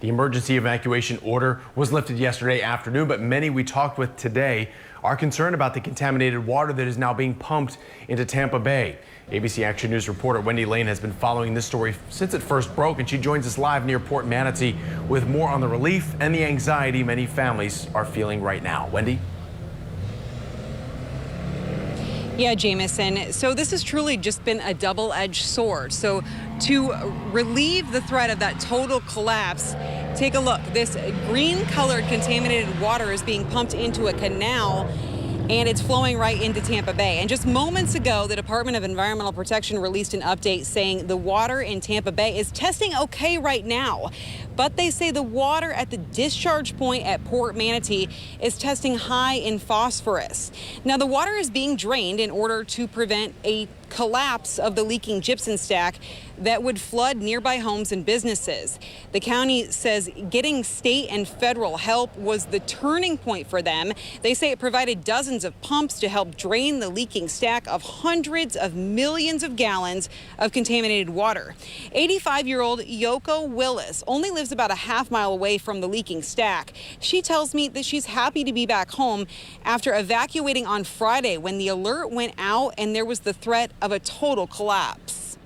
The emergency evacuation order was lifted yesterday afternoon, but many we talked with today are concerned about the contaminated water that is now being pumped into Tampa Bay. ABC Action News reporter Wendy Lane has been following this story since it first broke, and she joins us live near Port Manatee with more on the relief and the anxiety many families are feeling right now. Wendy? Yeah, Jameson. So this has truly just been a double-edged sword. So to relieve the threat of that total collapse, take a look. This green-colored contaminated water is being pumped into a canal, and it's flowing right into Tampa Bay. And just moments ago, the Department of Environmental Protection released an update saying the water in Tampa Bay is testing okay right now. But they say the water at the discharge point at Port Manatee is testing high in phosphorus. Now, the water is being drained in order to prevent a collapse of the leaking gypsum stack that would flood nearby homes and businesses. The county says getting state and federal help was the turning point for them. They say it provided dozens of pumps to help drain the leaking stack of hundreds of millions of gallons of contaminated water. 85-year-old Yoko Willis only lives about a half-mile away from the leaking stack. She tells me that she's happy to be back home after evacuating on Friday when the alert went out and there was the threat of a total collapse.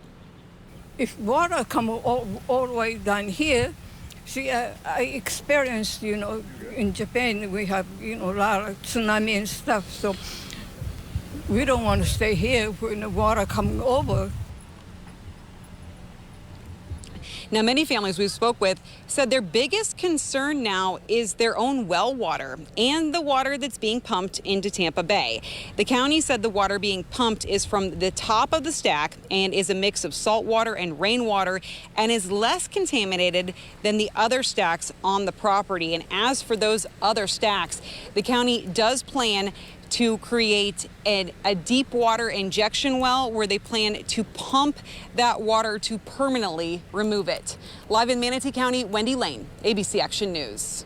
If water come all the way down here, see, I experienced, in Japan we have, a lot of tsunami and stuff, so we don't want to stay here when the water coming over. Now, many families we spoke with said their biggest concern now is their own well water and the water that's being pumped into Tampa Bay. The county said the water being pumped is from the top of the stack and is a mix of salt water and rainwater and is less contaminated than the other stacks on the property. And as for those other stacks, the county does plan to create a deep water injection well where they plan to pump that water to permanently remove it. Live in Manatee County, Wendy Lane, ABC Action News.